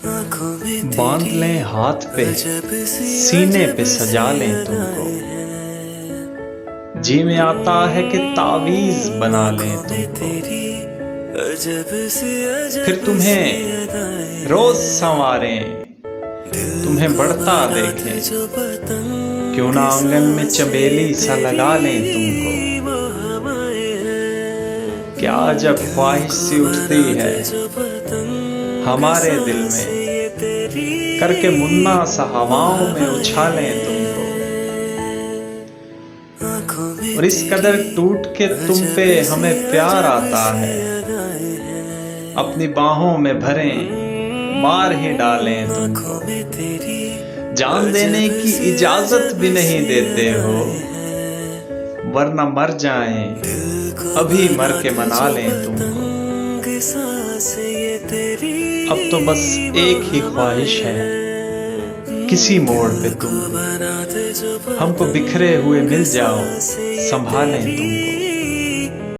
बांध लें हाथ पे, सीने पे सजा लें तुमको। जी में आता है कि तावीज बना लें तुमको। फिर तुम्हें रोज संवारें, तुम्हें बढ़ता देखें। क्यों ना आंगन में चमेली सा लगा लें तुमको। क्या जब ख्वाहिश सी उठती है हमारे दिल में, करके मुन्ना सा हवाओं में उछालें तुमको। और इस कदर टूट के तुम पे हमें प्यार आता है, अपनी बाहों में भरें, मार ही डालें तुमको। जान देने की इजाजत भी नहीं देते हो, वरना मर जाएं, अभी मर के मना लें तुमको। अब तो बस एक ही ख्वाहिश है, किसी मोड़ पे तुम हमको बिखरे हुए मिल जाओ, संभालें तुमको।